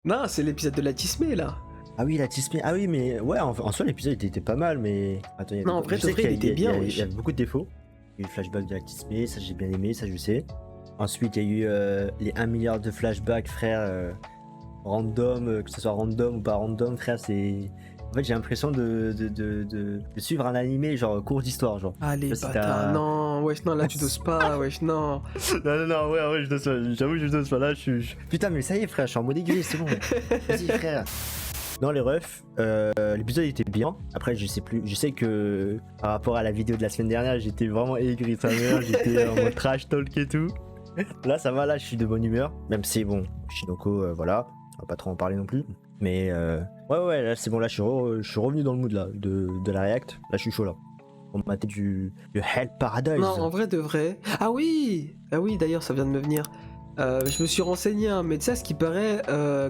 Non, c'est l'épisode de la Tismé là. Ah oui, la Tismé. Ah oui, mais ouais, en soi, l'épisode était pas mal, mais. Attends, Non, en vrai, je sais il était bien, il wesh. y a beaucoup de défauts. Il y a eu le flashback de la Tismé, ça j'ai bien aimé, ça je sais. Ensuite, il y a eu les 1 milliard de flashbacks, frère. Random, que ce soit random ou pas random, frère, c'est. En fait, j'ai l'impression de suivre un animé, genre cours d'histoire, genre. Allez, Je sais pas si bâtard, t'as- non, wesh, non, là tu doses pas, wesh, non. Non, ouais, je dose pas. J'avoue, je dose pas. Là, Putain, mais ça y est, frère, je suis en mode aiguille, c'est bon. Vas-y, frère. Dans les refs, l'épisode était bien. Après, je sais plus. Je sais que par rapport à la vidéo de la semaine dernière, j'étais vraiment aigri, sa mère. J'étais en mode trash talk et tout. Là, ça va, là, je suis de bonne humeur. Même si, bon, Shinoko, voilà. On va pas trop en parler non plus. Mais, ouais, là, c'est bon. Là, je suis revenu dans le mood, là, de la React. Là, je suis chaud, là. On m'a du Hell Paradise. Non, en vrai de vrai. Ah oui, d'ailleurs, ça vient de me venir. Je me suis renseigné, hein, mais tu sais, à ce qui paraît,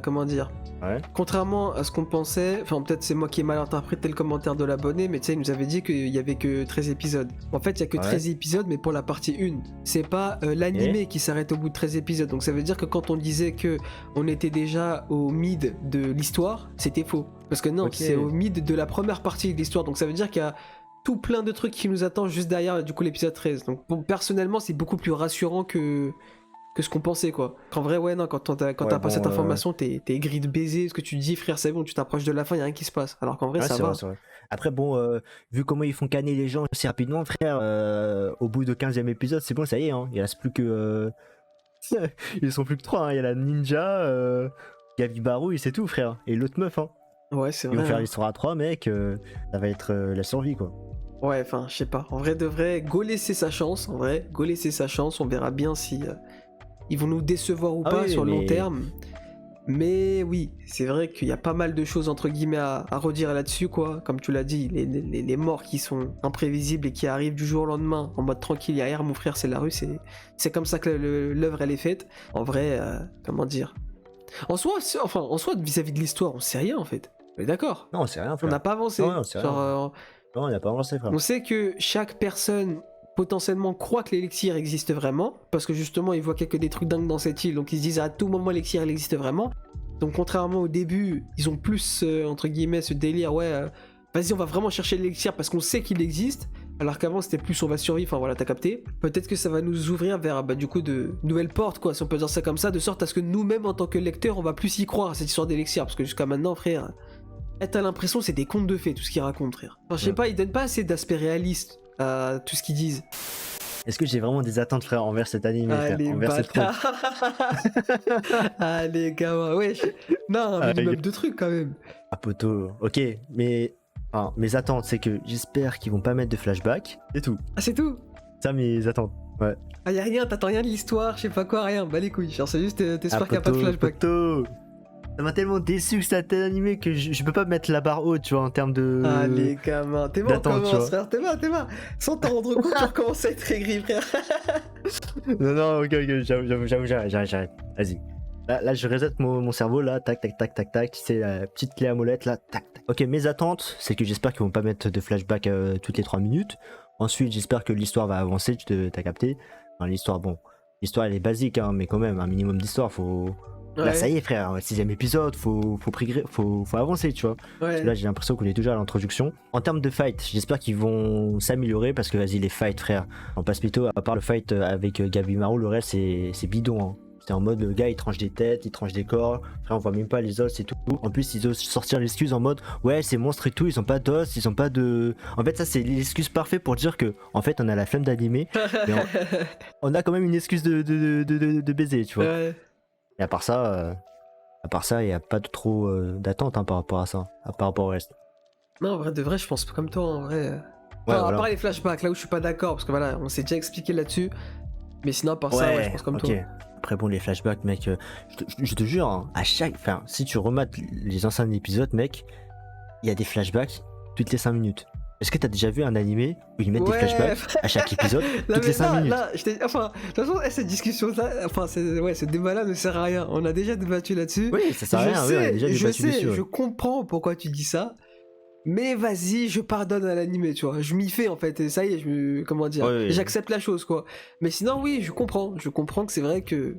comment dire, Ouais. contrairement à ce qu'on pensait, enfin peut-être c'est moi qui ai mal interprété le commentaire de l'abonné, mais tu sais, il nous avait dit qu'il y avait que 13 épisodes. En fait, il y a que 13 épisodes, mais pour la partie 1. C'est pas l'animé qui s'arrête au bout de 13 épisodes. Donc ça veut dire que quand on disait que on était déjà au mid de l'histoire, c'était faux. Parce que non, c'est au mid de la première partie de l'histoire. Donc ça veut dire qu'il y a tout plein de trucs qui nous attendent juste derrière, du coup, l'épisode 13. Donc bon, personnellement, c'est beaucoup plus rassurant que ce qu'on pensait, quoi. Qu'en vrai, ouais, non, quand t'as pas cette information, t'es gris de baiser, ce que tu dis, frère, c'est bon, tu t'approches de la fin, y a rien qui se passe. Alors qu'en vrai, ça va. Vrai. Après, bon, vu comment ils font canner les gens aussi rapidement, frère, au bout de 15e épisode, c'est bon, ça y est, hein, il reste plus que. Ils sont plus que 3, hein. Il y a la ninja, Gavibaru, et c'est tout, frère. Et l'autre meuf, hein. Ouais, c'est vrai. Ils vont faire hein. l'histoire à 3, mec, ça va être la survie, quoi. Ouais, enfin, je sais pas. En vrai de vrai, go laisser sa chance, en vrai. Go laisser sa chance, on verra bien si ils vont nous décevoir ou pas sur le long terme. Mais oui, c'est vrai qu'il y a pas mal de choses entre guillemets à redire là-dessus, quoi. Comme tu l'as dit, les morts qui sont imprévisibles et qui arrivent du jour au lendemain en mode tranquille, y a rien, mon frère, c'est la rue, c'est comme ça que l'œuvre elle est faite. En vrai, comment dire. En soi, vis-à-vis de l'histoire, on sait rien en fait. On est d'accord. Non, c'est rien, frère. On n'a pas avancé. Non, c'est rien. Non, on n'a pas avancé, frère. On sait que chaque personne potentiellement croit que l'élixir existe vraiment, parce que justement ils voient qu'il y a que des trucs dingues dans cette île, donc ils se disent à tout moment l'élixir il existe vraiment. Donc contrairement au début, ils ont plus entre guillemets ce délire, vas-y on va vraiment chercher l'élixir parce qu'on sait qu'il existe, alors qu'avant c'était plus on va survivre, enfin voilà t'as capté. Peut-être que ça va nous ouvrir vers du coup de nouvelles portes, quoi, si on peut dire ça comme ça, de sorte à ce que nous-mêmes en tant que lecteurs on va plus y croire à cette histoire d'élixir, parce que jusqu'à maintenant frère, t'as l'impression que c'est des contes de fées tout ce qu'ils racontent, frère. Enfin, je sais pas, ils donnent pas assez d'aspect réaliste à tout ce qu'ils disent. Est-ce que j'ai vraiment des attentes, frère, envers cet anime, Allez, envers cette truc. Allez, gamin, ouais. Non, un minimum de trucs quand même. Ah, poto, ok, mais mes attentes, c'est que j'espère qu'ils vont pas mettre de flashback, c'est tout. Ah, c'est tout? Ça, mes attentes, ouais. Ah, y'a rien, t'attends rien de l'histoire, je sais pas quoi, rien. Bah les couilles, genre c'est juste t'espères qu'il y a pas de flashback. Poto. Ça m'a tellement déçu que ça tel animé que je peux pas mettre la barre haute, tu vois, en termes de. Allez, gamin, t'es bon, on commence, frère, t'es bon. Sans t'en rendre compte, tu recommences à être aigri, frère. Non, ok, j'avoue, j'arrête. Vas-y. Là, je reset mon cerveau, là, tac, tu sais, la petite clé à molette, là, tac. Ok, mes attentes, c'est que j'espère qu'ils vont pas mettre de flashback toutes les 3 minutes. Ensuite, j'espère que l'histoire va avancer, t'as capté. Enfin, l'histoire, l'histoire elle est basique, hein, mais quand même, un minimum d'histoire, faut. Ouais. Là, ça y est, frère, 6ème épisode, faut avancer, tu vois. Ouais. Là, j'ai l'impression qu'on est déjà à l'introduction. En termes de fight, j'espère qu'ils vont s'améliorer parce que, vas-y, les fights, frère, en passe-pito, à part le fight avec Gabimaru, le reste, c'est bidon, hein. C'est en mode, le gars, il tranche des têtes, il tranche des corps. Frère, on voit même pas les os et tout. En plus, ils osent sortir l'excuse en mode, ouais, ces monstres et tout, ils ont pas d'os, ils ont pas de. En fait, ça, c'est l'excuse parfaite pour dire que, en fait, on a la flemme d'animer, mais on a quand même une excuse de baiser, tu vois. Ouais. Et à part ça, il n'y a pas trop d'attente, hein, par rapport à ça, par rapport au reste. Non, en vrai, de vrai, je pense pas comme toi, en vrai. Ouais, enfin, à part les flashbacks, là où je suis pas d'accord, parce que voilà, on s'est déjà expliqué là-dessus. Mais sinon, à part ça, ouais, je pense comme toi. Après, bon, les flashbacks, mec, je te jure, hein, enfin, si tu remates les anciens épisodes, mec, il y a des flashbacks toutes les 5 minutes. Est-ce que t'as déjà vu un animé où ils mettent des flashbacks à chaque épisode toutes les 5 minutes? Là, enfin, de toute façon, cette discussion-là, enfin, ce débat-là ne sert à rien. On a déjà débattu là-dessus. Oui, ça sert à rien, oui, on a déjà débattu dessus. Je comprends pourquoi tu dis ça, mais vas-y, je pardonne à l'animé, tu vois. Je m'y fais, en fait, et ça y est, comment dire, j'accepte la chose, quoi. Mais sinon, oui, je comprends que c'est vrai que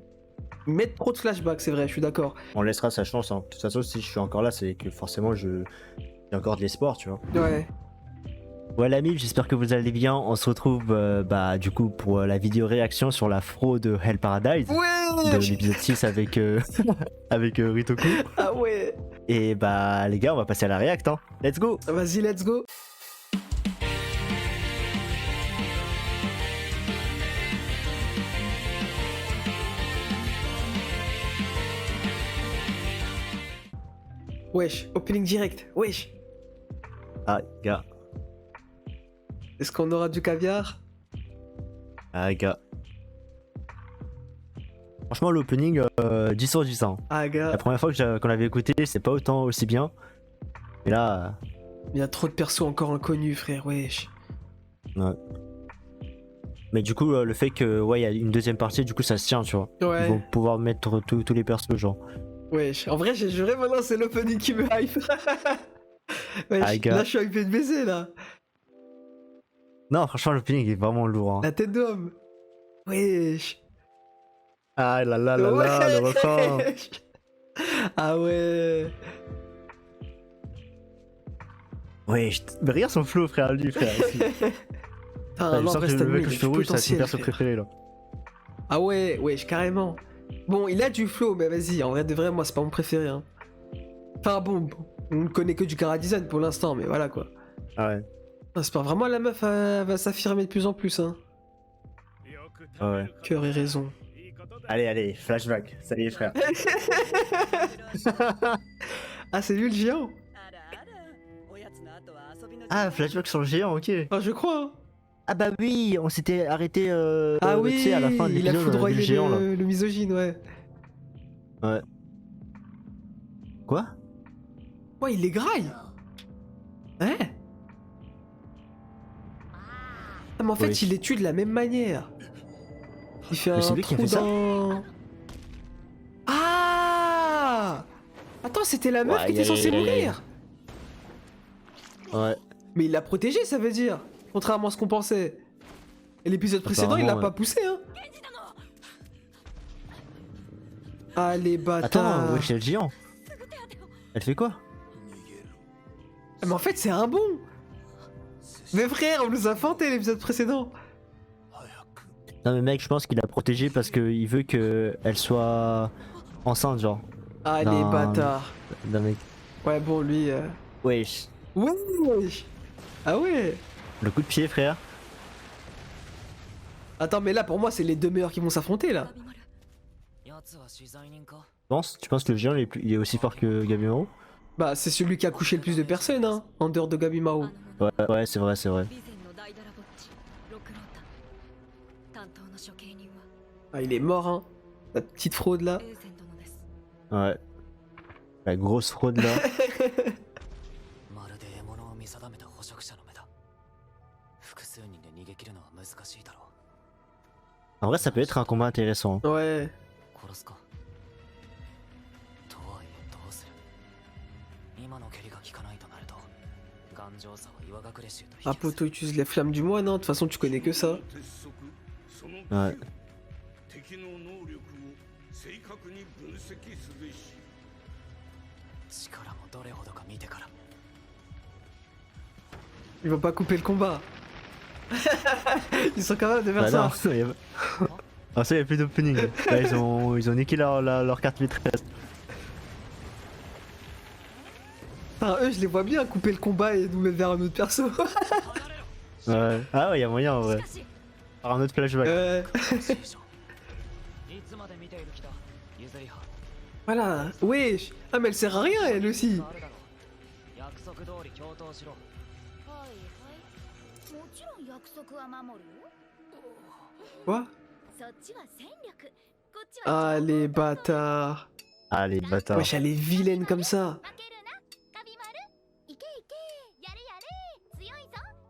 Mettre trop de flashbacks, c'est vrai, je suis d'accord. On laissera sa chance. Hein. De toute façon, si je suis encore là, c'est que forcément, j'ai encore de l'espoir, tu vois. Ouais. Voilà, amis, j'espère que vous allez bien. On se retrouve du coup pour la vidéo réaction sur la fraude de Hell Paradise. Ouais. De l'épisode 6 avec, avec Ritoku. Ah ouais. Et bah les gars, on va passer à la réact. Hein. Let's go. Vas-y, let's go. Wesh, opening direct, wesh. Ah, gars. Est-ce qu'on aura du caviar? Ah, gars. Franchement, l'opening, 10 sur 10. Hein. Ah, gars. La première fois qu'on l'avait écouté, c'est pas autant aussi bien. Et là. Il y a trop de persos encore inconnus, frère, wesh. Ouais. Mais du coup, le fait que, ouais, il y a une deuxième partie, du coup, ça se tient, tu vois. Ouais. Ils vont pouvoir mettre tous les persos, genre. Wesh, en vrai, j'ai juré, maintenant, c'est l'opening qui me hype. Wesh, Ah, gars. là, je suis hypé de baiser, là. Non, franchement, l'opening est vraiment lourd. Hein. La tête d'homme. Wesh. Ah là là là là, le refrain. Ah ouais. Ouais, mais regarde son flow, frère, lui, frère. Putain, Je non, sens que reste le mec admis, le il a cheveu du rouge, c'est mon potentiel, perso frère. préféré, là. Ah ouais, wesh, carrément. Bon, il a du flow, mais vas-y, en vrai de vrai, moi, c'est pas mon préféré. Hein. Enfin bon, on ne connaît que du Chara Design pour l'instant, mais voilà quoi. Ah ouais. J'espère vraiment la meuf va s'affirmer de plus en plus. Hein. Ah ouais. Cœur et raison. Allez, allez, flashback. Salut, frère. Ah, c'est lui le géant? Ah, flashback sur le géant, ok. Ah, je crois. Hein. Ah bah oui, on s'était arrêté Ah tu oui, sais, à la fin de il a l'épisode, on a vu foudroyé le géant, là. le misogyne, ouais. Ouais. Quoi? Ouais, il les graille. Ouais. Ah, mais en fait, Oui. il les tue de la même manière. Il fait un c'est lui qui a trou fait ça dans... Ah! Attends, c'était la meuf Ouais, qui était censée mourir. Ouais. Mais il l'a protégée, ça veut dire. Contrairement à ce qu'on pensait. Et l'épisode précédent, il l'a Apparemment, pas poussé, hein. Allez, bâtard. Attends, ouais, c'est le géant. Elle fait quoi? Ah, mais en fait, c'est un bon. Mais frère, on nous a fanté l'épisode précédent. Non mais mec, je pense qu'il l'a protégée parce qu'il veut qu'elle soit enceinte, genre. Allez, Non. bâtard. D'un mec. Ouais, bon, lui... Wesh. Ouais. Ah ouais. Le coup de pied, frère. Attends, mais là, pour moi, c'est les deux meilleurs qui vont s'affronter, là. Tu penses que le géant il est aussi fort que Gabimaru? Bah, c'est celui qui a couché le plus de personnes, hein, en dehors de Gabimaru. Ouais, c'est vrai, c'est vrai. Ah, il est mort, hein. La petite fraude, là. Ouais. La grosse fraude là. En vrai, ça peut être un combat intéressant. Ouais. Ah, poto utilise les flammes du moine, hein. De toute façon, tu connais que ça. Ouais. Ils vont pas couper le combat. Ils sont capables de faire Bah ça. non, y a... Ah ça y a plus d'opening. Là ils ont niqué leur carte maîtresse. Enfin, eux, je les vois bien couper le combat et nous mettre vers un autre perso. Ouais. Ah ouais, y a moyen en vrai. Par un autre flashback. Voilà. Wesh. Ah, mais elle sert à rien, elle aussi. Quoi? Ah, les bâtards. Ah les bâtards. Wesh, elle est vilaine comme ça.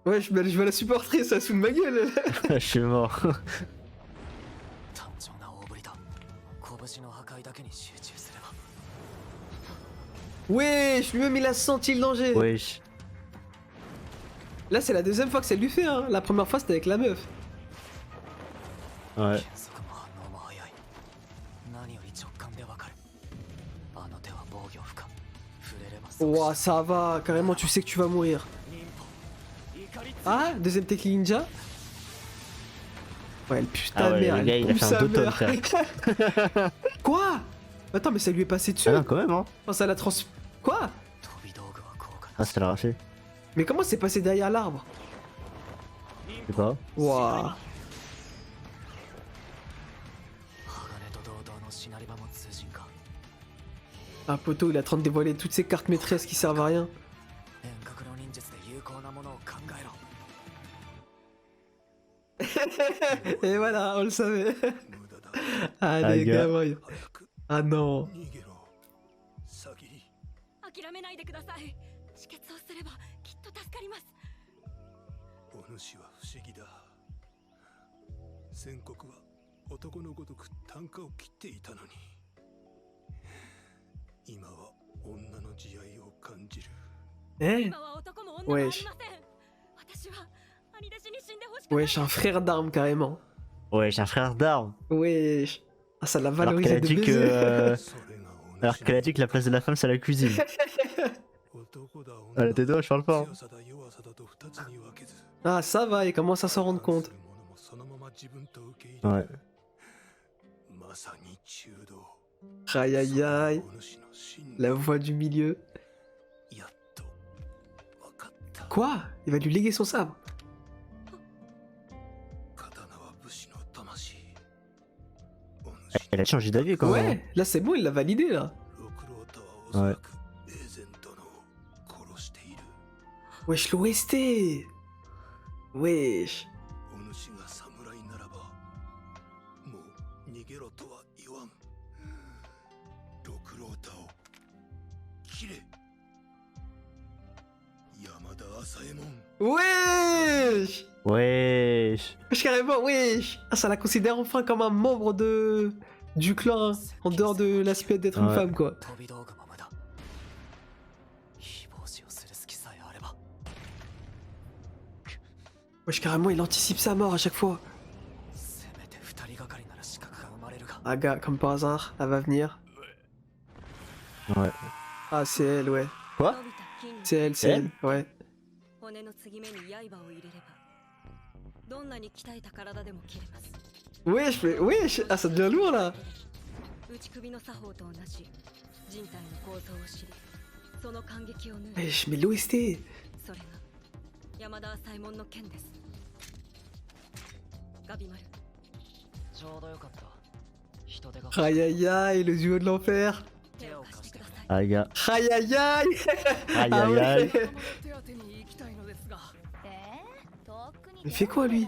Wesh, mais je vais la supporter, ça sous de ma gueule. Je suis mort. Wesh, lui-même il a senti le danger. Wesh. Là, c'est la deuxième fois que ça lui fait, hein. La première fois, c'était avec la meuf. Ouais. Ouah, ça va, carrément, tu sais que tu vas mourir. Ah, deuxième technique ninja. Ouais, le putain Ah de ouais, merde. le gars, il a pousse fait un sa doton, mère. frère. Quoi? Attends, mais ça lui est passé dessus. Ah non, quand même, hein. Oh, ça l'a trans... Quoi? Ah, ça l'a arraché. Mais comment c'est passé derrière l'arbre? Je sais pas. Waouh. Ah, poteau, il est en train de dévoiler toutes ses cartes maîtresses qui servent à rien. Et voilà, on le savait. Allez, gars. gamin. Ah non. 諦めないでください。止血をすればきっと助かります。お主は不思議だ。先国は男のごとく啖呵を切っていたのに、今は女の慈愛を感じる。Eh? 今は男も女もありません。私は兄弟子に死んでほしくない。 Wesh, un frère d'armes carrément. Ouais, j'ai un frère d'armes. Wesh. Ah, ça l'a Alors qu'elle valorisé a de dit baiser. que. それがお主 Alors qu'elle a dit que la place de la femme, c'est la cuisine. 男だ Elle 女 était deux, je parle pas. 強さだ弱さだと二つに分けず、 Ah, ça va, il commence à s'en rendre 反 compte. する者もそのまま自分と受け入れ Ouais. まさに中道。 Aïe aïe aïe. お主の真 La voix du milieu. やっと分かった。 Quoi? Il va lui léguer son sabre. 刀は武士の魂。お主 Elle a changé d'avis quand même. Ouais, là c'est bon, il l'a validé là. 六郎太はおそらくエーゼン殿を殺している。 Wesh, l'OST. Wesh. お主が侍ならばもう逃げろとは言わん。六郎太を切れ。山田朝右衛門。 Wesh. Wesh. Wesh, carrément, wesh. Ah, ça la considère enfin comme un membre de... du clan, hein, en dehors de l'aspect d'être une Ouais. femme, quoi. 飛び道具も無駄非防止をする隙さえあれば Wesh, carrément, il anticipe sa mort à chaque fois. せめて二人がかりなら資格が生まれるが Ah, gars, comme par hasard, elle va venir. Ouais. Ah, c'est elle, ouais. quoi 伸びた筋肉 C'est elle, c'est elle, ouais. 骨の継ぎ目に刃を入れればどんなに鍛えた体でも切れます。 Wesh, mais wesh. Ah, ça devient lourd, là. 内首の作法と同じ人体の構造を知りその感激を縫う Wesh, mais l'OST. それが山田朝右衛門の剣です。ガビマルちょうどよかった人手が Aïe aïe aïe, le duo de l'enfer. 手を貸してください。 Ah, gars. Aïe aïe aïe. Aïe, Ah aïe, aïe. ouais. 手当てに行きたいのですが Il fait quoi, lui?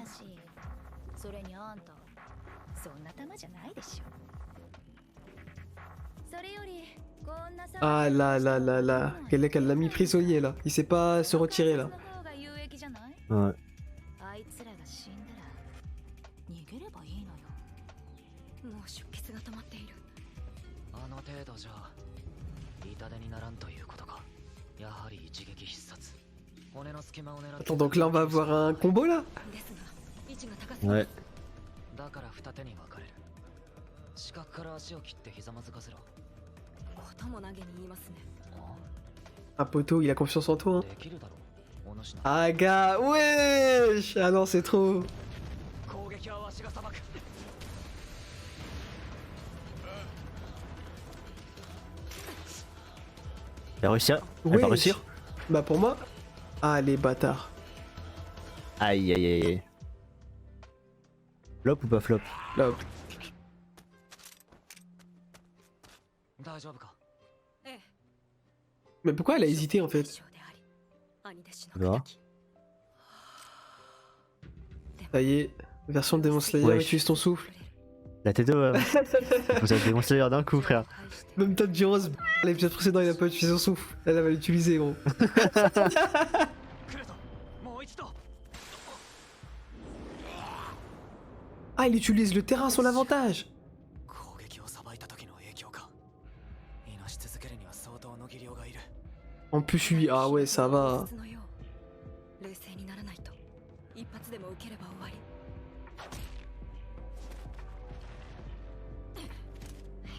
それにあんたそんな玉じゃないでしょ。それよりこんなさ Ah là là là là. Qu'elle l'a mis prisonnier, là. Il sait pas se retirer, là. の方が有益じゃない？ Ouais. あいつらが死んだら逃げればいいのよ。もう出血が止まっている。あの程度じゃ痛手にならんということかやはり一撃必殺骨の隙間を狙って Attends, donc là, on va avoir un combo, là? ですが位置が高すぎま Ouais. す。だから二手に分かれる四角から足を切ってひざまずかせろことも投げに言いますね。 Un poteau, il a confiance en toi, hein. できるだろうお主な Ah, gars, wesh. Ah non, c'est trop. 攻撃はわしが裁く Elle va réussir. Elle va Wesh. réussir. Bah, pour moi... Ah, les bâtards. Aïe, aïe, aïe, aïe. Flop ou pas flop? Là, 大丈夫かええ。 mais pourquoi elle a hésité, en fait? 将であり兄弟子の敵。 Ça y est, version de Demon Slayer, Wesh. utilise ton souffle. La T2, vous avez démontré d'un coup, frère. Même Tanjiro, l'épisode précédent, il a pas utilisé son souffle. Elle va l'utiliser, gros. 来るぞもう一度 Ah, il utilise le terrain à son avantage. 攻撃をさばいた時の影響か命し続けるには相当の技量がいる En plus, lui, ah ouais, ça va. 冷静にならないと一発でも受ければ終わり。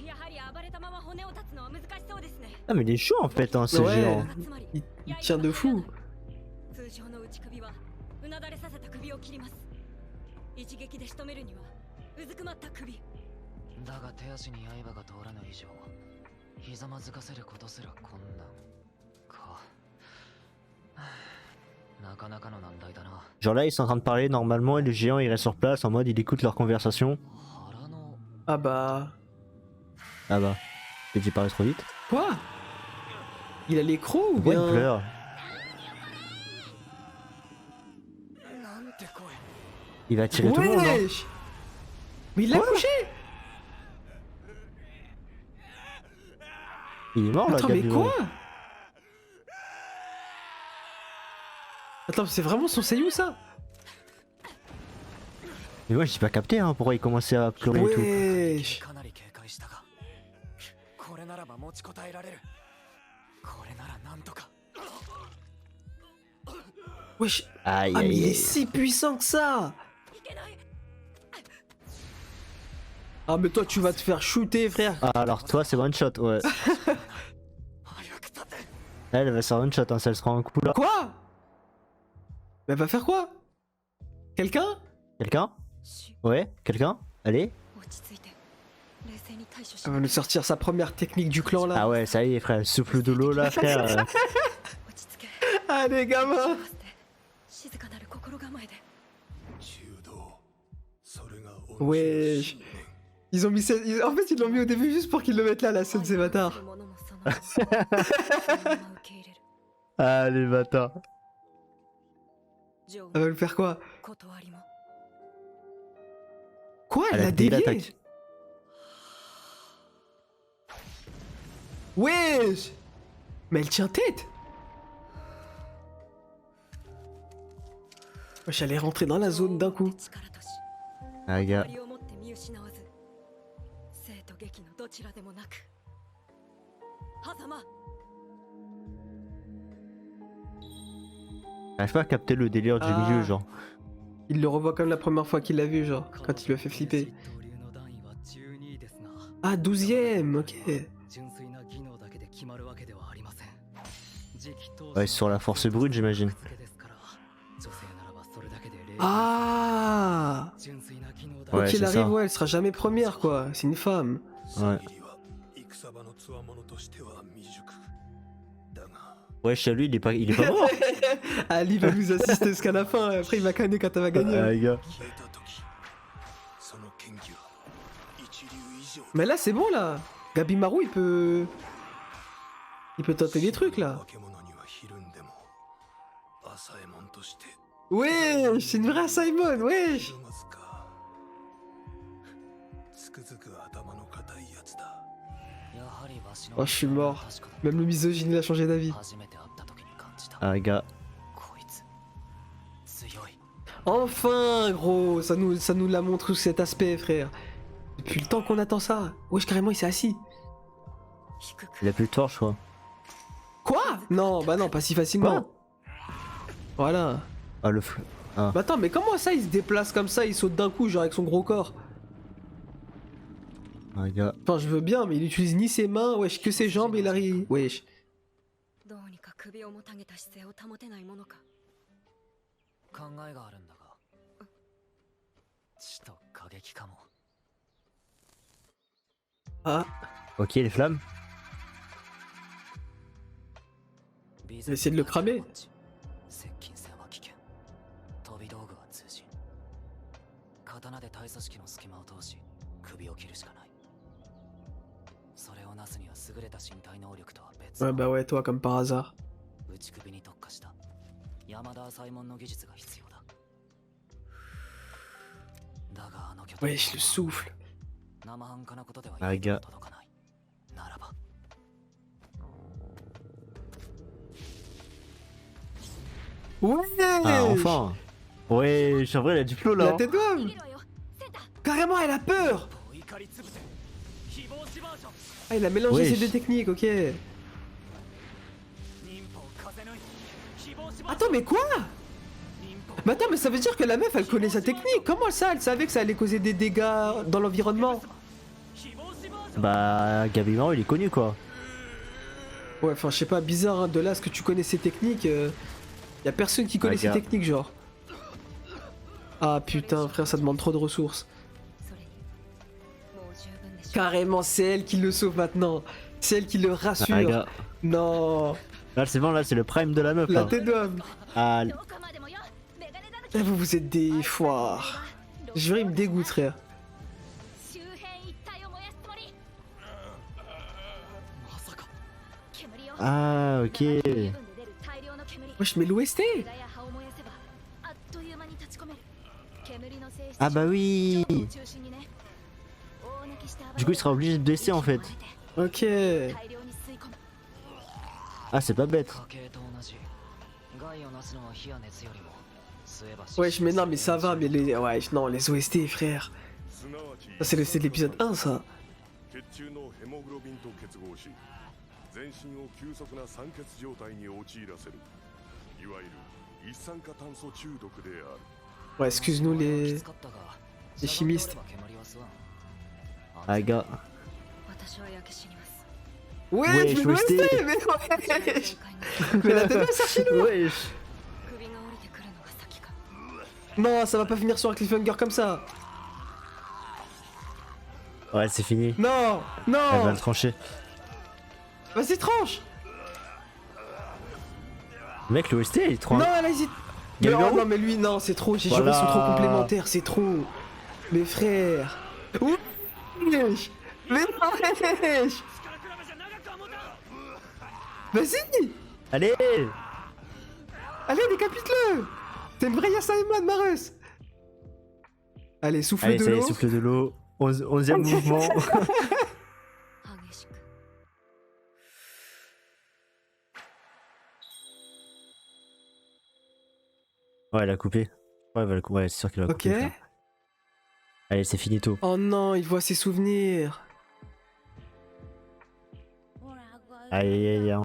やはり暴れたまま骨を断つのは難しそうですね。 Ah mais il est chaud en fait hein, ce Ouais. géant. つまり Il tient de fou. 通常の打ち首はうなだれさせた首を切ります。一撃で仕留めるにはうずくまった首。だが手足に刃が通らない以上ひざまずかせることすら困難か。なかなかの難題だな。 Genre là ils sont en train de parler normalement et le géant il reste sur place en mode il écoute leur conversation. 腹の Ah bah. Ah bah, peut-être j'ai parlé trop vite. Quoi? Il a les crocs ou Pourquoi il bien? pleure? なんて声。 Il va tirer tout le monde hein. Wesh! Mais il l'a couché! Il est mort là Attends, mais Gabriel. quoi? Attends, c'est vraiment son seiyuu ça? Mais moi j'ai pas capté hein, pourquoi il commençait à pleurer et tout. Wesh! かなり警戒したが、これならば持ちこたえられる。これならなんとか。 Wesh! Aïe Ah, mais il aïe est aïe. si puissant que ça! Ah, mais toi, tu vas te faire shooter, frère! Ah, alors toi c'est one shot ouais. 早く立て。 Elle va faire one shot hein, si elle se prend un coup là. Quoi? Mais elle va faire quoi? Quelqu'un? Quelqu'un? し Ouais, quelqu'un? Allez. 落ち着いて冷静に対処し Elle va nous sortir sa première technique du clan là. Ah ouais, ça y est frère, le souffle de l'eau là frère. 落ち着け Ah, les gamins! 幸せで静かなる心構えで 中道それが Wesh! Ils ont mis en fait, ils l'ont mis au début juste pour qu'ils le mettent là, la scène, ces bâtards. 愛をする者もそのそのまま受け入れる Ah les bâtards. ジョー Elle va le faire quoi? 断りも Quoi? Elle Elle a l'a dévié dévié? l'attaque. Wesh! Mais elle tient tête! Wesh, elle est rentrée dans la zone d'un coup. 力とし Ah les gars. 誇りを持って見失わず生と劇のどちらでもなく狭間 J'arrive pas à capter le délire du Ah. milieu genre. Il le revoit comme la première fois qu'il l'a vu, genre, quand il lui a fait flipper. 執刀流の段位は12位ですが、 Ah, 12ème, ok. 純粋な技能だけで決まるわけではありません。時期当 Ouais, sur la force brute j'imagine. ですから、女性ならばそれだけで礼儀 Ah! 純粋な技能だ Quoi Ouais, qu'il c'est arrive, ça. ouais, elle sera jamais première, quoi. C'est une femme. はいシギリは戦場の強者としては未熟だが Ouais, chez lui il est pas mort. Ali va nous assister jusqu'à la fin, après il va canner quand elle va Ah gagner. les gars. 消えた時その剣技は一流以上 Mais là, c'est bon, là. Gabimaru, il peut... Il peut tenter des trucs, là. 化け物にはひるんでも朝右衛門として Wesh, c'est une vraie Simon, wesh! ひるますかつくづく頭の固いやつだやはりわしの Oh, je suis mort. 確かだ Même le misogyne, il a changé d'avis. 初めて会った時に感じた。 Ah les gars. こいつ強い。 Enfin, gros, ça nous la montre sous cet aspect, frère. Depuis le temps qu'on attend ça. Wesh, carrément, il s'est assis. 低く Il a plus le torche je crois. Quoi? Non, bah non, pas si facilement. Voilà. Ah le feu. Bah attends, mais comment ça, il se déplace comme ça, il saute d'un coup, genre avec son gros corps? Ah les gars. Enfin, je veux bien, mais il utilise ni ses mains, wesh, que ses jambes, et il arrive. Wesh. どうにか首をもたげた姿勢を保てないものか考えがあるんだが、血と過激かも。 Ah, Ok les flammes. essayer de le cramer. 接近戦は危険。飛び道具は通じん。刀で体組織の隙間を通し、首を切るしかない。それをなすには優れた身体能力とは別 ouais, の bah ouais, toi, comme par hasard. 打ち首に特化した山田左衛門の技術が必要だ。だがあの巨 Wesh, le souffle. 生半可なことではあいや届かない。ならば Ouais! Ah enfin. Ouais, en vrai il a du flow là. La hein. tête d'homme! 逃げろよセンター Carrément, elle a peur! 怒りつぶて非防止バージョン Ah, il a mélangé Wesh. ces deux techniques, ok. 忍法風の非防止バージ Attends, mais quoi? ョン忍法 Mais attends, mais ça veut dire que la meuf, elle connaît sa technique. Comment ça, elle savait que ça allait causer des dégâts dans l'environnement? 非防止バージョン Bah Gabimaru il est connu quoi. Ouais, enfin, je sais pas, bizarre, hein, de là à ce que tu connais ces techniques, y a personne qui connaît ces Regarde. techniques, genre. Ah putain, frère, ça demande trop de ressources. それにもう十分でしょう Carrément, c'est elle qui le sauve maintenant. C'est elle qui le rassure. Regarde. Non, Là, c'est bon, là, c'est le prime de la meuf. la Là. tête d'homme. Ah, どこまでもよメガネだらけ Eh, vous êtes des foires. Je veux, il me dégoûte, frère. 周辺一帯を燃やすつもりまさか煙を ah, 十分 ok. で出る大量の煙 Wesh, mais l'OST. 枝や葉を燃やせばあっという間に立ち込める煙の性質 Ah bah oui. を中心にね大抜きして暴れ Du coup, il sera obligé de baisser en fait. Ok. 大量に吸い込む Ah, c'est pas bête. 家系と同じ害をなすのは火や熱よりも吸えば Wesh, mais non, mais ça va, mais les. Ouais, non, les OST, frère. すなわち Ça, c'est l'épisode 1, ça. 血中のヘモグロビンと結合し全身を急速な酸欠状態に陥らせるいわゆる一酸化炭素中毒である Ouais, excuse-nous les. きつかったが les chimistes. 煙は吸わん Ah, gars. 私は焼け死にます Ouais, Wesh, mais l'OST, OST. mais 限 wesh. 界が Mais la tête d'homme, c'est chez nous. Wesh. 首が降りてくるのが先か Non, ça va pas finir sur un cliffhanger comme ça. Ouais, c'est fini. Non, Elle va non. le trancher. Vas-y, tranche. Mec, l'OST, il est trop. Non, elle hésite. Mais, Galgaro oh, non, mais lui, non, c'est trop. J'ai juré, Voilà. ils sont trop complémentaires, c'est trop. Mes frères. Wesh. Mais non, wesh. Vas-y. Allez. Allez, décapite-le. T'es une vraie Yasaemon, Marus. Allez, souffle Allez, de ça y est, l'eau. souffle de l'eau. 11e mouvement. 激しく Ouais, elle a coupé. Ouais, ouais, c'est sûr qu'il a Ok. coupé. frère. Allez, c'est finito. Oh non, il voit ses souvenirs. Aïe, aïe, aïe, aïe.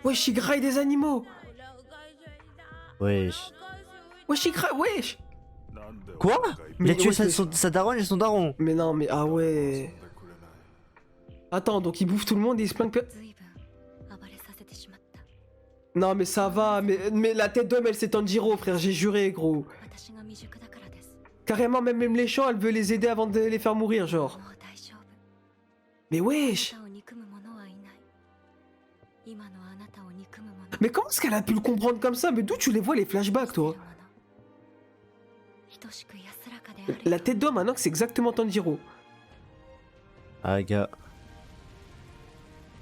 Wesh, il graille des animaux. Wesh. Wesh, il graille. Wesh. Quoi Il Mais a tué wesh, mais- sa daronne et son daron. Mais non, mais ah ouais. Attends, donc il bouffe tout le monde et il se plaint que. 随分暴れさせてしまった Non, mais ça va. Mais la tête d'homme, elle c'est Tanjiro, frère. J'ai juré, gros. 私が未熟だからです Carrément, même les champs, elle veut les aider avant de les faire mourir, genre. もう大丈夫 Mais あ wesh. なたを憎む者はいない今のあなたを憎む者 Mais comment est-ce qu'elle a pu le comprendre comme ça? Mais d'où tu les vois les flashbacks, toi? 等しく安らかである La tête d'homme, maintenant, c'est exactement Tanjiro. Ah, gars.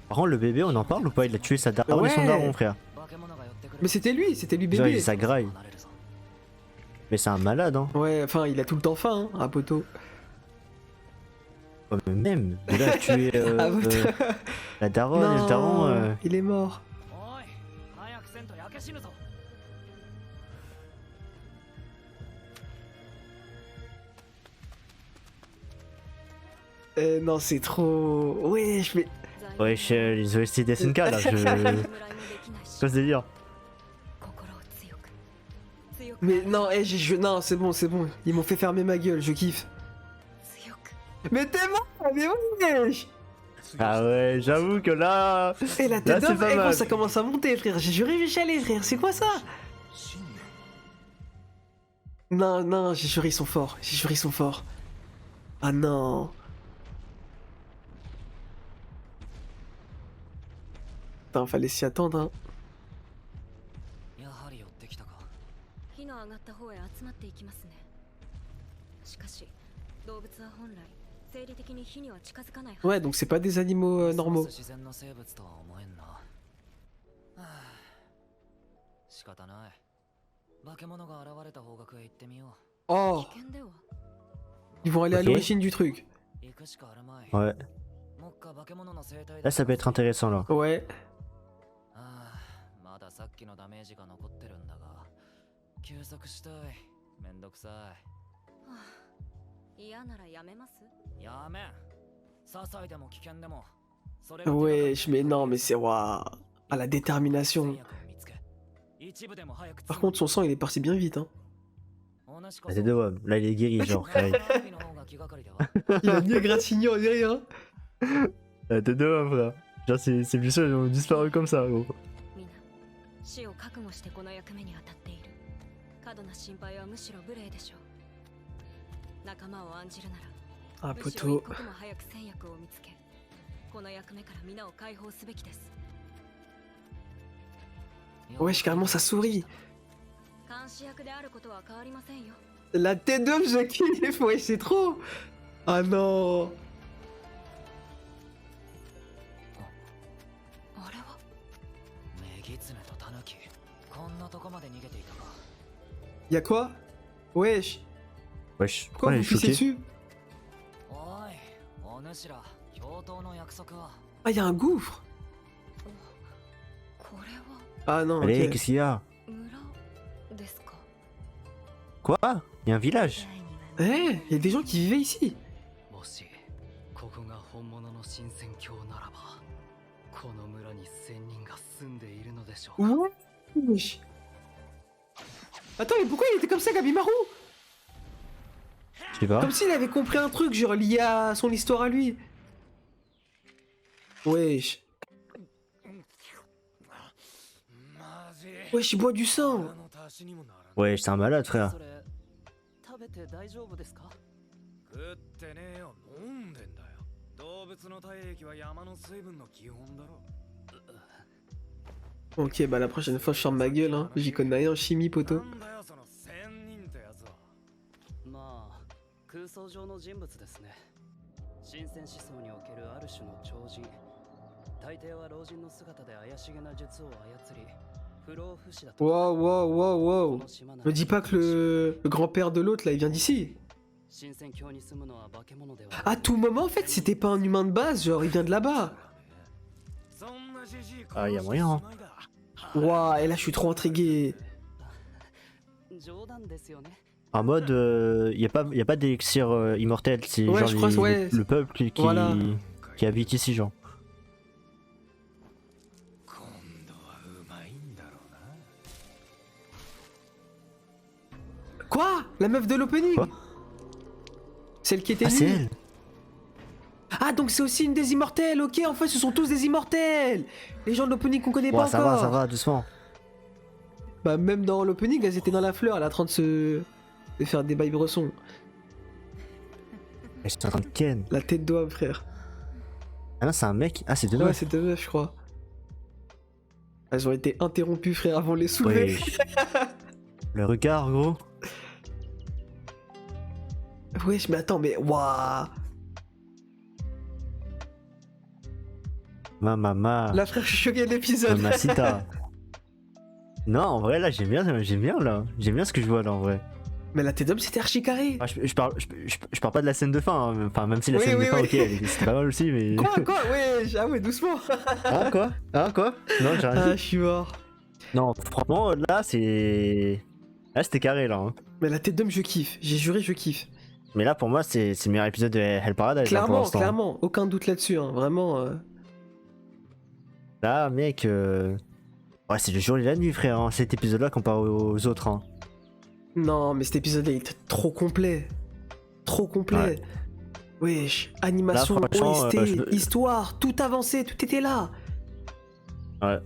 Par contre, le bébé, on en parle ou pas? Il a tué sa daronne et son Ouais. daron, frère. Mais c'était lui Genre, bébé. ça graille. Mais c'est un malade, hein. Ouais, enfin, il a tout le temps faim, hein, Rapoto. Ouais, mais même, de là à tuer Ah, votre- la daronne et le daron. Non, il est mort. おい早くせんと焼け死ぬぞ Non, c'est trop. Wesh, mais. Wesh, les OST d'SNK là, je. 侍もできないし Quoi ce délire? 心を強く強く Mais non, non, c'est bon, c'est bon. Ils m'ont fait fermer ma gueule, je kiffe. 強く Mais t'es mort, mais wesh. Ah ouais, j'avoue que là. Et la Là, tête c'est d'homme, pas eh, gros, mal. ça commence à monter, frère. J'ai juré, je vais chialer, frère. C'est quoi ça? 信念 Non, non, j'ai juré, ils sont forts. J'ai juré, ils sont forts. Ah non. Putain, fallait s'y attendre, hein. やはり寄ってきたか火の上がった方へ集まっていきますねしかし動物は本来生理的に火には近づかないはず Ouais, donc c'est pas des animaux normaux. 自然の生物とは思えんなはあ仕方ない化け物が現れた方角へ行ってみよ Oh, 危険では ils vont aller à Ok. l'origine du truc. う行くしかあるまい Ouais. もっか化け物の生態 Là, ça peut être intéressant là. Ouais. ああまださっきのダメージが残ってるんだが休息したいめんどくさ嫌ならやめますいやめん些細でも危険でもそれが手がかり Wesh, mais non, mais c'est. Waouh. Ah, la détermination. 戦略を見つけ一部でも早く Par contre, son sang, il est parti bien vite, hein.同じこ La そ tête de homme. Là, il est guéri, genre. carré. アビの方が気がかりでは Il a mis un gratignon, on dit rien. La tête de homme, frère. Genre, ces blessures, elles ont disparu comme ça, gros. みんな死を覚悟してこの役目に当たっている。過度な心配はむしろ無礼でしょう。仲間を案じるなら Ah, むしろ poteau. 一刻も早く戦役を見つけ、この役目から皆を解放すべきです。 Wesh, carrément, ça sourit. 監視役であることは変わりませんよ。 La tête d'homme, je kiffe. Wesh, c'est trop. Ah non. あれはメギツネとタヌキ、こんなとこまで逃げていたか。 Y'a quoi? Wesh. Wesh, Pourquoi elle vous est pissez choquée. dessus? おい、お主ら、共闘の約束は。 Ah, y'a un gouffre. これは Ah non, Allez, ok. qu'est-ce qu'il y a? 村ですか。 Quoi? Il y a un village? Eh, y a des gens qui vivaient ici. もしここが本物の神仙境ならば、この村に1000人が住んでいるのでしょう。 Wesh. Attends, mais pourquoi il était comme ça, Gabimaru? Je sais pas. Comme s'il avait compris un truc, genre lié à son histoire à lui. Wesh. まずい Wesh, il boit du sang. 腹の足しにもならない Ouais, c'est un malade, frère. それ食べて大丈夫ですか？食ってねえよ、飲んでんだよ。動物の体液は山の水分の基本だろ。 Ok, bah la prochaine fois, je ferme ma gueule, hein. J'y connais rien en chimie, な poteau. んだよその仙人ってやつは。まあ空想上の人物ですね。神仙思想におけるある種の超人。大抵は老人の姿で怪しげな術を操り、不老不死だと。 Wow, wow, wow, こ wow. の島なら Me dis pas que le grand-père de l'autre, là, il vient d'ici. 神仙境に住むのは化け物では。 À tout moment, en fait, c'était pas un humain de base, genre, il vient de là-bas. そんなじじい Ah, y a moyen, hein. Waouh, et là, je suis trop intrigué. 冗談ですよね。 En mode, y a pas d'élixir immortel, c'est Ouais, genre je crois, ouais. le peuple Voilà. qui habite ici, genre. 今度はうまいんだろうな。 Quoi? La meuf de l'opening? Quoi? Celle qui était Ah, c'est nue? elle! Ah, donc c'est aussi une des immortelles, ok, en fait, ce sont tous des immortels. Les gens de l'opening qu'on connaît Ouais, pas encore. ça va, doucement. Bah, même dans l'opening, elles étaient dans la fleur, elle est en train de faire des bails bressons. Elle est en train de ken. La tête d'homme, frère. Ah non, c'est un mec. Ah, c'est deux Ouais, meufs. c'est deux meufs, je crois. Elles ont été interrompues, frère, avant de les soulever. Ouais. Le regard, gros. Wesh, mais attends, mais waouh. Mama. Là, frère, je suis choqué de l'épisode. Mamacita. Non, en vrai, là, j'aime bien, là. J'aime bien ce que je vois, là, en vrai. Mais la tête d'homme, c'était archi carré. Ah, je parle pas de la scène de fin, hein. Enfin, même si la Oui, scène oui, de fin, oui. ok, c'était pas mal aussi, mais. Quoi, wesh. Ah ouais, doucement. Ah, quoi? Ah, quoi? Non, j'ai rien Ah, dit. je suis mort. Non, franchement, là, c'est. Là, c'était carré, là. Hein. Mais la tête d'homme, je kiffe. J'ai juré, je kiffe. Mais là, pour moi, c'est le meilleur épisode de Hell Paradise, là, pour Clairement, l'instant. clairement. Aucun doute là-dessus, hein. Vraiment. Là, mec. Ouais, c'est le jour et la nuit, frère, hein, cet épisode-là comparé aux autres. Hein. Non, mais cet épisode-là, il était trop complet. Trop complet. Wesh. Animation, Là, franchement, OST, histoire, tout avancé, tout était là. Ouais.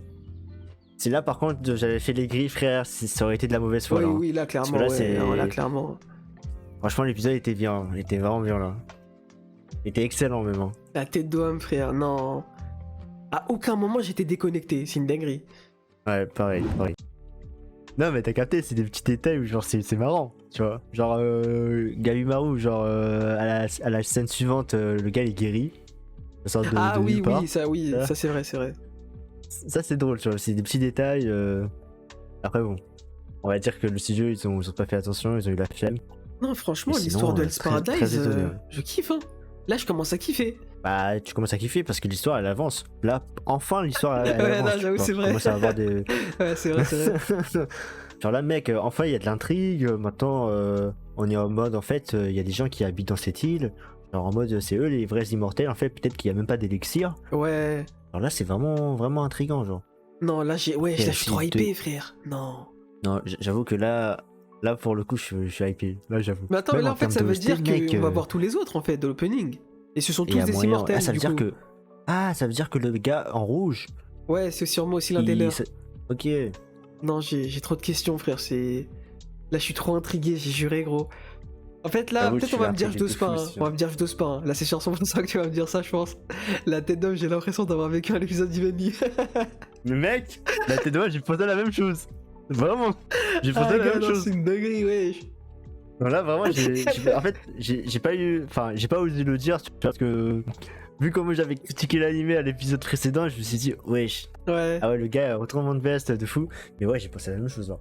Si là, par contre, j'avais fait les grilles, frère, ça aurait été de la mauvaise foi. Oui, là, hein. oui, là, clairement. Parce que là, ouais, c'est- non, là, clairement. Franchement, l'épisode était bien. Il était vraiment bien, là. Il était excellent, même. Hein. La tête d'homme, frère, non. À aucun moment, j'étais déconnecté. C'est une dinguerie. Ouais, pareil. Non, mais t'as capté, c'est des petits détails où, genre, c'est marrant, tu vois. Genre, Gabimaru, genre, à la scène suivante, le gars, il est guéri. Ça sort de, Ah de oui, nulle part. oui, Ah. ça c'est vrai, c'est vrai. Ça, c'est drôle, tu vois. C'est des petits détails. Après, bon. On va dire que le studio, ils ont pas fait attention, ils ont eu la flemme. Non, franchement, Mais sinon, l'histoire de Hell's très Paradise, étonné, ouais. je kiffe, hein. Là, je commence à kiffer. Bah, tu commences à kiffer parce que l'histoire, elle avance. Là, enfin, l'histoire, elle Ouais, avance. non, j'avoue, tu vois. c'est vrai. On commence à avoir des... Ouais, c'est vrai, c'est vrai. Genre là, mec, enfin, il y a de l'intrigue. Maintenant, on est en mode, en fait, il y a des gens qui habitent dans cette île. Genre en mode, c'est eux les vrais immortels. En fait, peut-être qu'il y a même pas d'élixir. Ouais. Alors là, c'est vraiment intriguant, genre. Non, là, ouais, Et là, je suis trop la hypé, fille frère. Non. Non, j'avoue que là, pour le coup, je suis hypé. Là, j'avoue. Mais attends, mais Même là, en fait, termes ça veut d'OST, dire mec, qu'on va voir tous les autres, en fait, de l'opening. Et ce sont et y tous a des moyen- immortels, Ah, ça veut du dire coup. que. Ah, ça veut dire que le gars en rouge. Ouais, c'est sûrement aussi l'un des leurs. Ok. Non, j'ai trop de questions, frère. Là, je suis trop intrigué, j'ai juré, gros. En fait, là, J'avoue, peut-être tu on va l'as me dire je intrigué dose de pas. fou, Hein. c'est On va me dire je dose pas. Hein. Là, c'est sûrement pour ça que tu vas me dire ça, je pense. La tête d'homme, j'ai l'impression d'avoir vécu un épisode d'Ivani. Mais mec, la tête de moi, j'ai posé la même chose. Vraiment. J'ai posé la même chose. C'est une dinguerie, wesh. Non, là, vraiment, en fait, j'ai pas eu. Enfin, j'ai pas osé le dire, parce que. Vu comment j'avais critiqué l'animé à l'épisode précédent, je me suis dit, wesh. Ouais. Ah ouais, le gars a retournement de veste de fou. Mais ouais, j'ai pensé la même chose là.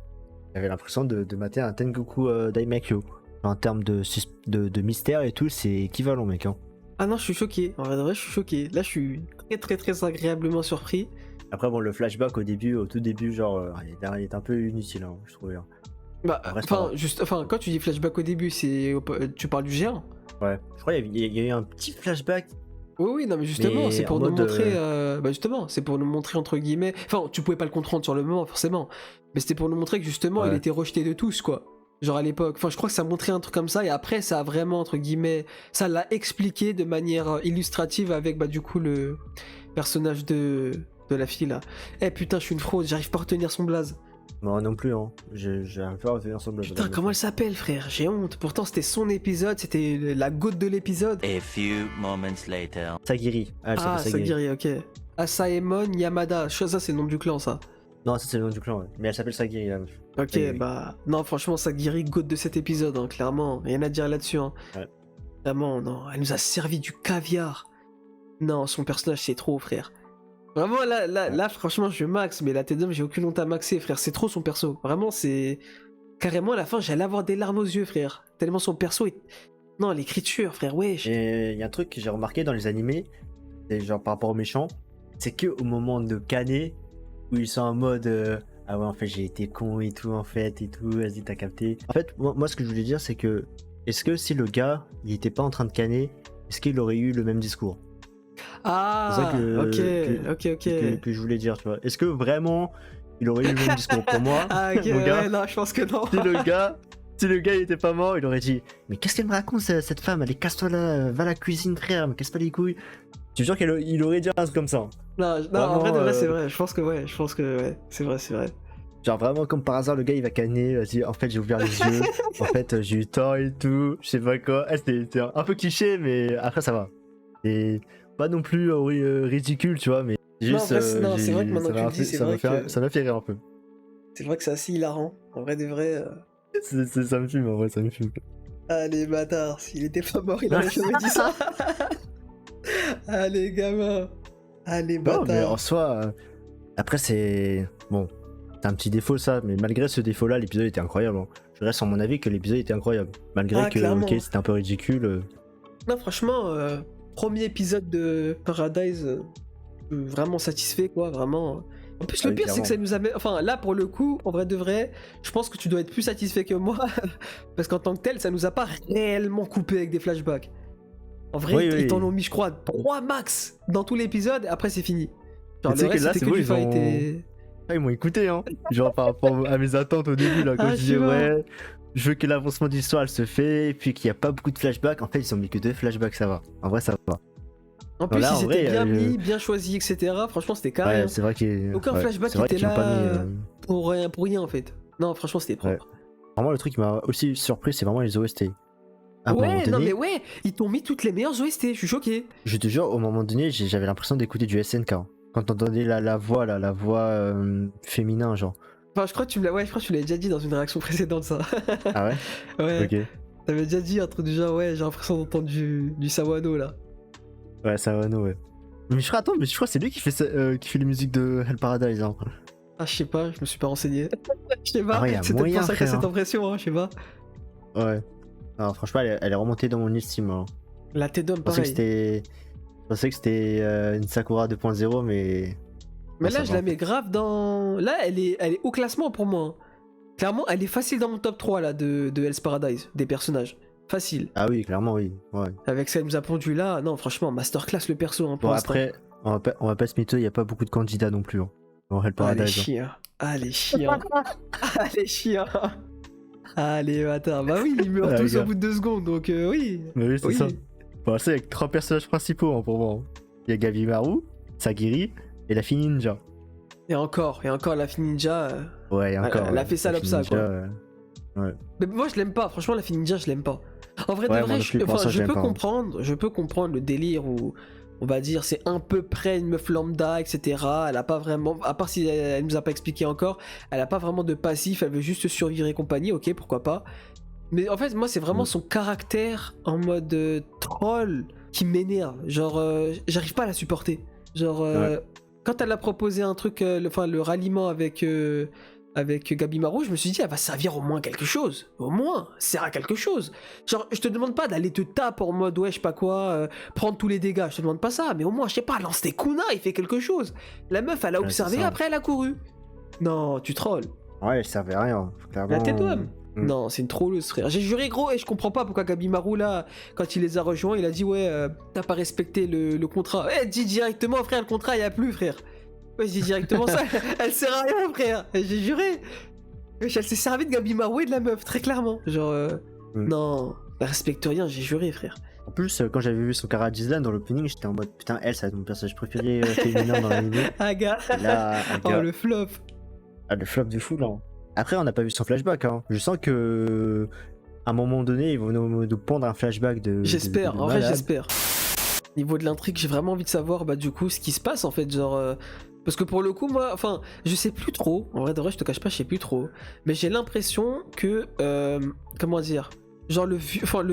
J'avais l'impression de mater un Tengoku Daimakyo. En termes de mystère et tout, c'est équivalent, mec. Hein. Ah non, je suis choqué. En vrai, je suis choqué. Là, je suis très agréablement surpris. Après, bon, le flashback au tout début, genre, il est un peu inutile, hein, je trouvais. Hein. Bah, Après, quand tu dis flashback au début, tu parles du géant. Ouais, je crois qu'il y a eu un petit flashback. Oui, non, mais justement, Mais c'est pour en nous mode, montrer. Bah, justement, c'est pour nous montrer, entre guillemets. Enfin, tu pouvais pas le comprendre sur le moment, forcément. Mais c'était pour nous montrer que justement, il Ouais. était rejeté de tous, quoi. Genre à l'époque. Enfin, je crois que ça montrait un truc comme ça, et après, ça a vraiment, entre guillemets. Ça l'a expliqué de manière illustrative avec, bah, du coup, le personnage de la fille, là. Eh putain, je suis une fraude, j'arrive pas à retenir son blaze. Moi non plus, hein. J'arrive pas à retenir son blague. Putain, comment elle s'appelle, frère? J'ai honte. Pourtant, c'était son épisode, c'était la goutte de l'épisode. A few moments later. Sagiri. Ah, elle Ah, s'appelle Sagiri. Sagiri, ok. Asaemon Yamada. Ça, c'est le nom du clan, ça. Non, ça c'est le nom du clan, ouais. Mais elle s'appelle Sagiri, la meuf. Ok, Sagiri. bah. Non, franchement, Sagiri, goutte de cet épisode, hein, clairement. Rien à dire là-dessus. Hein. Ouais. Vraiment, non. Elle nous a servi du caviar. Non, son personnage, c'est trop, frère. Vraiment, là, franchement, je max, mais la tête d'homme, j'ai aucune honte à maxer, frère. C'est trop son perso. Vraiment, c'est. Carrément, à la fin, j'allais avoir des larmes aux yeux, frère. Tellement son perso est. Non, l'écriture, frère, wesh. Et il y a un truc que j'ai remarqué dans les animés, c'est genre par rapport aux méchants, c'est que au moment de Kané, où ils sont en mode ah ouais, en fait, j'ai été con et tout, en fait, et tout, vas-y, t'as capté. En fait, moi, ce que je voulais dire, c'est que est-ce que si le gars, il était pas en train de canner, est-ce qu'il aurait eu le même discours? Ah, C'est ça ok. que je voulais dire, tu vois. Est-ce que vraiment il aurait eu le même discours pour moi? Ah, ok, mon gars, ouais, non, je pense que non. si le gars il était pas mort, il aurait dit mais qu'est-ce qu'elle me raconte cette femme? Allez, casse-toi là, va à la cuisine, frère, me casse pas les couilles. Je suis sûr qu'il aurait dit un truc comme ça. Non, en Vraiment, vrai, de vrai, c'est vrai. Je pense que ouais, c'est vrai. Genre vraiment comme par hasard, le gars il va canner, vas-y, en fait j'ai ouvert les yeux, en fait j'ai eu tort et tout, je sais pas quoi. Ah, c'était un peu cliché, mais après ça va. C'est pas non plus ridicule, tu vois, mais juste. Non, c'est vrai que maintenant que tu le dis, c'est vrai que. Ça m'a fait rire un peu. C'est vrai que c'est assez hilarant. En vrai de vrai. Ça me fume, en vrai, ça me fume. Allez, bâtard, s'il était pas mort, il aurait jamais dit ça. Allez, gamin. Allez, Non, mais en bâtard. soi, après c'est. Bon, c'est un petit défaut ça, mais malgré ce défaut-là, l'épisode était incroyable. Hein. Je reste sur mon avis que l'épisode était incroyable. Malgré que, clairement. ok, c'était un peu ridicule. Non, franchement, premier épisode de Paradise, vraiment satisfait, quoi, vraiment. En plus, Ah le oui, pire, c'est que ça clairement. nous amène. Enfin, là, pour le coup, en vrai de vrai, je pense que tu dois être plus satisfait que moi. Parce qu'en tant que tel, ça nous a pas réellement coupé avec des flashbacks. En vrai, Oui, ils oui. t'en ont mis, je crois, 3 max dans tout l'épisode, et après, c'est fini. Genre, Mais tu sais le que reste, là, c'était c'est que bon, du ils ont- fight et. Ah, ils m'ont écouté, hein. Genre par rapport à mes attentes au début, là, quand Ah, je disais je sais pas. ouais, je veux que l'avancement de l'histoire elle se fait, et puis qu'il n'y a pas beaucoup de flashbacks. En fait, ils ont mis que 2 flashbacks, ça va. En vrai, ça va. En plus, Voilà, en ils étaient vrai, bien mis, bien choisis, etc. Franchement, c'était carré. Ouais, hein. c'est vrai qu'il. Aucun ouais, flashback c'est vrai était qu'ils l'ont là, pas mis. Pour rien, en fait. Non, franchement, c'était propre. Ouais. Vraiment, le truc qui m'a aussi surpris, c'est vraiment les OST. À un moment Ouais, non donné, mais ouais, ils t'ont mis toutes les meilleures OST, je suis choqué. je te jure, au moment donné, j'avais l'impression d'écouter du SNK. Hein. Quand t'entendais la voix, là, la voix féminin, genre. Enfin, je crois que tu me l'avais déjà dit dans une réaction précédente, ça. Ah ouais? Ouais, Ok. t'avais déjà dit un truc du genre, ouais, j'ai l'impression d'entendre du Sawano, là. Ouais, ça va, non, ouais. Mais je crois, que c'est lui qui fait les musiques de Hell Paradise. Hein. Ah, je sais pas, je me suis pas renseigné. Je sais pas, Ah ouais, y a c'est peut-être moyen, pour ça que t'as frère. cette impression, hein, je sais pas. Ouais. Alors, franchement, elle est remontée dans mon estime. Hein. La tête d'homme, Je pensais pareil. que c'était une Sakura 2.0, mais. Mais Ah, là, ça je va. la mets grave dans. Là, elle est au classement pour moi. Hein. Clairement, elle est facile dans mon top 3 là de Hell's Paradise, des personnages. Facile. Ah oui, clairement, oui. Ouais. Avec ce qu'elle nous a pondu là, non, franchement, masterclass le perso. Hein, pour Bon, l'instant. après, on va pas se mytho, il n'y a pas beaucoup de candidats non plus. Hein, dans Hell Allez, Paradise. Hein. chiens. Allez, chiens. Allez, chiens. Allez, bâtard. Bah oui, ils meurent Ah, tous gars. au bout de 2 secondes, donc oui. Mais oui, c'est Oui. ça. Bon, c'est avec 3 personnages principaux hein, pour moi. Hein. Il y a Gabimaru, Sagiri et la fille ninja. Et encore la fille ninja. Ouais, et encore. Elle a fait salope ça, quoi. Ouais. Mais moi je l'aime pas, franchement la fille ninja je l'aime pas. En vrai de Ouais, moi vrai, non plus, pour ça, je j'aime peux pas, hein. comprendre, le délire où on va dire c'est un peu près une meuf lambda, etc. Elle a pas vraiment, à part si elle nous a pas expliqué encore, elle a pas vraiment de passif, elle veut juste survivre et compagnie, ok pourquoi pas. Mais en fait moi c'est vraiment son caractère en mode troll qui m'énerve, genre j'arrive pas à la supporter. Genre quand elle a proposé un truc, le ralliement avec Gabimaru, je me suis dit, elle va servir au moins à quelque chose. Au moins, sert à quelque chose. Genre, je te demande pas d'aller te taper en mode, ouais, je sais pas quoi, prendre tous les dégâts, je te demande pas ça, mais au moins, je sais pas, lance tes kunai, il fait quelque chose. La meuf, elle a observé, c'est ça. après, elle a couru. Non, tu trolls. Ouais, elle servait à rien, clairement. La tête d'homme. Mm. Non, c'est une trolleuse, frère. J'ai juré, gros, et je comprends pas pourquoi Gabimaru, là, quand il les a rejoints, il a dit, ouais, t'as pas respecté le contrat. Eh, dis directement, frère, le contrat, y a plus, frère. Ouais, je dis directement ça, elle sert à rien, frère. J'ai juré. Elle s'est servie de Gabimaru et de la meuf, très clairement. Genre, non, elle respecte rien, j'ai juré, frère. En plus, quand j'avais vu son Kara Gislan dans l'opening, j'étais en mode putain, elle, ça va être mon personnage préféré féminin dans l'anime. Aga. Et là, Oh, le flop. Le flop du fou, là. Après, on n'a pas vu son flashback. Hein. Je sens que à un moment donné, ils vont nous pondre un flashback de. J'espère, en vrai, malade. j'espère. Niveau de l'intrigue, j'ai vraiment envie de savoir, bah, du coup, ce qui se passe, en fait, genre. Parce que pour le coup, moi, enfin, je sais plus trop. En vrai, de vrai, je te cache pas, je sais plus trop. Mais j'ai l'impression que. Comment dire? Genre, le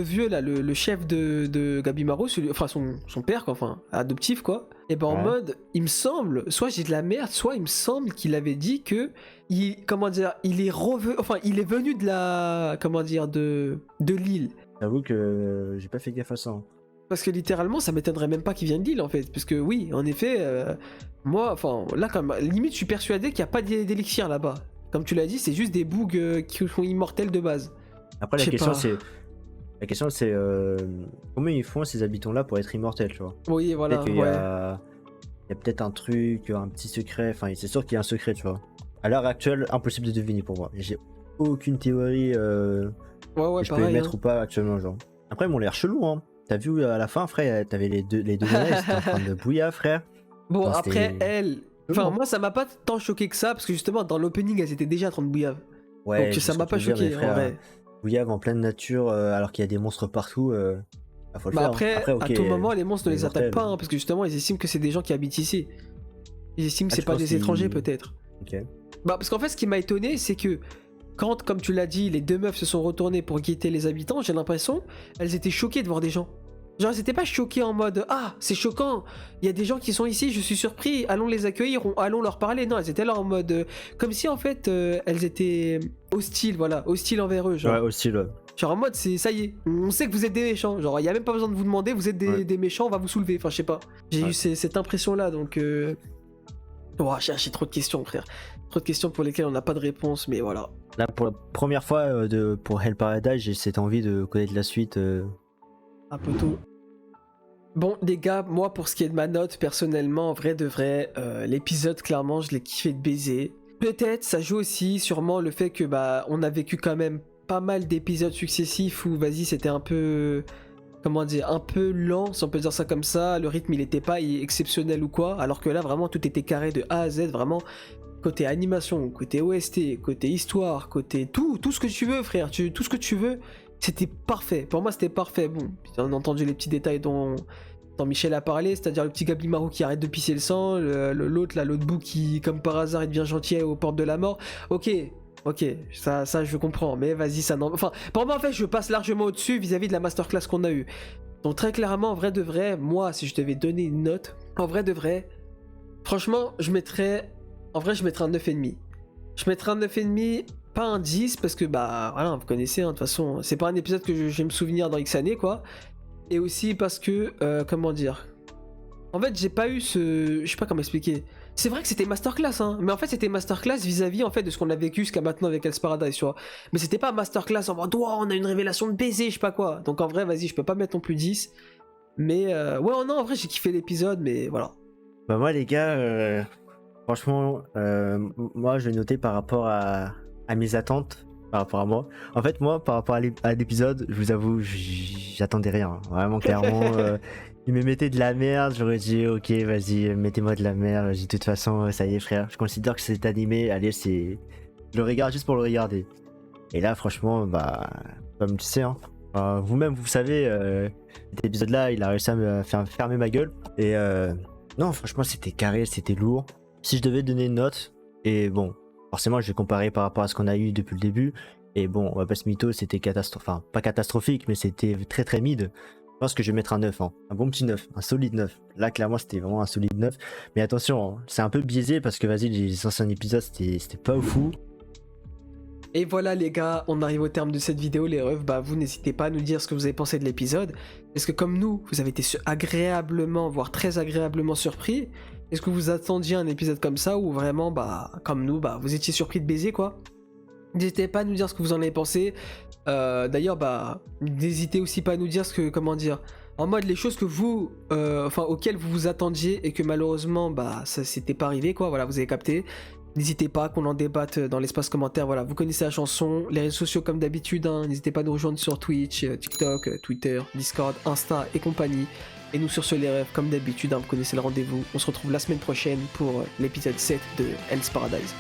vieux, là, le chef de Gabimaru, enfin, son père, quoi, enfin, adoptif, quoi. Et ben, en mode, il me semble, soit j'ai de la merde, soit il me semble qu'il avait dit que. Comment dire? Il est venu de la. Comment dire? De l'île. J'avoue que j'ai pas fait gaffe à ça. Hein. Parce que littéralement, ça m'étonnerait même pas qu'il vienne d'île en fait. Parce que oui, en effet, moi, enfin, là, comme limite, je suis persuadé qu'il n'y a pas d'élixir là-bas. Comme tu l'as dit, c'est juste des bougs qui sont immortels de base. Après, la question c'est comment ils font ces habitants-là pour être immortels, tu vois. Oui, voilà. Peut-être qu'il y a peut-être un truc, un petit secret. Enfin, c'est sûr qu'il y a un secret, tu vois. À l'heure actuelle, impossible de deviner pour moi. J'ai aucune théorie que je peux émettre ou pas actuellement, genre. Après, ils m'ont l'air chelou, hein. T'as vu à la fin, frère, t'avais les deux nanas, elles étaient en train de bouillir, frère. Bon, enfin, après, elle. Enfin, moi, ça m'a pas tant choqué que ça, parce que justement, dans l'opening, elles étaient déjà en train de bouillave. Ouais, donc ça m'a pas choqué, en vrai. Bouillave en pleine nature, alors qu'il y a des monstres partout. Faut le faire. Après, okay, à tout moment, les monstres ne les attaquent pas, mortels. hein, parce que justement, ils estiment que c'est des gens qui habitent ici. Ils estiment que c'est pas des étrangers, peut-être. Ok. Bah, parce qu'en fait, ce qui m'a étonné, c'est que quand, comme tu l'as dit, les deux meufs se sont retournées pour guetter les habitants, j'ai l'impression elles étaient choquées de voir des gens. Genre, elles étaient pas choquées en mode ah, c'est choquant, il y a des gens qui sont ici, je suis surpris, allons les accueillir, allons leur parler. Non, elles étaient là en mode comme si en fait elles étaient hostiles, voilà, hostiles envers eux. Genre. Ouais, hostile, ouais. Genre en mode, ça y est, on sait que vous êtes des méchants. Genre, il y a même pas besoin de vous demander, vous êtes des méchants, on va vous soulever. Enfin, je sais pas. J'ai eu cette impression-là, donc. J'ai trop de questions, frère. Trop de questions pour lesquelles on n'a pas de réponse, mais voilà. Là, pour la première fois pour Hell Paradise, j'ai cette envie de connaître la suite. Un peu tôt. Bon, les gars, moi, pour ce qui est de ma note, personnellement, en vrai de vrai, l'épisode, clairement, je l'ai kiffé de baiser. Peut-être, ça joue aussi, sûrement, le fait que, bah, on a vécu quand même pas mal d'épisodes successifs où, vas-y, c'était un peu... Comment dire, un peu lent, si on peut dire ça comme ça. Le rythme, il était pas exceptionnel ou quoi. Alors que là, vraiment, tout était carré de A à Z, vraiment... Côté animation, côté OST, côté histoire, côté tout ce que tu veux, frère, tout ce que tu veux, c'était parfait. Pour moi, c'était parfait. Bon, on a entendu les petits détails dont Michel a parlé, c'est-à-dire le petit Gabimaru qui arrête de pisser le sang, l'autre bout qui, comme par hasard, il devient gentil aux portes de la mort. Ok, ça je comprends, mais vas-y, ça n'en... Enfin, pour moi, en fait, je passe largement au-dessus vis-à-vis de la masterclass qu'on a eue. Donc, très clairement, en vrai de vrai, moi, si je devais donner une note, en vrai de vrai, franchement, je mettrais un 9,5. Je mettrais un 9,5, pas un 10, parce que, bah, voilà, vous connaissez, hein, de toute façon, c'est pas un épisode que je vais me souvenir dans X années, quoi. Et aussi parce que, comment dire... En fait, j'ai pas eu ce... Je sais pas comment expliquer. C'est vrai que c'était masterclass, hein, mais en fait, c'était masterclass vis-à-vis, en fait, de ce qu'on a vécu jusqu'à maintenant avec Hell's Paradise, tu vois. Mais c'était pas masterclass en mode, oh, on a une révélation de baiser, je sais pas quoi. Donc, en vrai, vas-y, je peux pas mettre non plus 10. Mais, ouais, non, en vrai, j'ai kiffé l'épisode, mais voilà. Bah moi, les gars... Franchement, moi je vais noter par rapport à mes attentes, par rapport à moi. En fait, moi, par rapport à l'épisode, je vous avoue, j'attendais rien. Vraiment, clairement, il me mettait de la merde, j'aurais dit ok vas-y mettez-moi de la merde, j'ai dit de toute façon ça y est frère, je considère que cet animé, allez c'est... Je le regarde juste pour le regarder. Et là franchement bah comme tu sais hein, vous-même vous savez cet épisode là il a réussi à me faire fermer ma gueule. Et non franchement c'était carré, c'était lourd. Si je devais donner une note, et bon forcément je vais comparer par rapport à ce qu'on a eu depuis le début. Et bon, on va pas se mytho, c'était catastrophique, enfin pas catastrophique, mais c'était très très mid. Je pense que je vais mettre un 9, hein. Un bon petit 9, un solide 9. Là clairement c'était vraiment un solide 9. Mais attention, hein, c'est un peu biaisé parce que vas-y les anciens épisodes c'était pas fou. Et voilà les gars, on arrive au terme de cette vidéo, les refs, bah vous n'hésitez pas à nous dire ce que vous avez pensé de l'épisode. Est-ce que comme nous, vous avez été agréablement, voire très agréablement surpris? Est-ce que vous attendiez un épisode comme ça ou vraiment, bah comme nous, bah vous étiez surpris de baiser quoi? N'hésitez pas à nous dire ce que vous en avez pensé. D'ailleurs, bah, n'hésitez aussi pas à nous dire ce que, comment dire, en mode les choses que vous, enfin, auxquelles vous vous attendiez et que malheureusement, bah, ça s'était pas arrivé, quoi. Voilà, vous avez capté. N'hésitez pas qu'on en débatte dans l'espace commentaire. Voilà, vous connaissez la chanson, les réseaux sociaux comme d'habitude. Hein. N'hésitez pas à nous rejoindre sur Twitch, TikTok, Twitter, Discord, Insta et compagnie. Et nous sur ce les rêves, comme d'habitude, hein, vous connaissez le rendez-vous. On se retrouve la semaine prochaine pour l'épisode 7 de Hell's Paradise.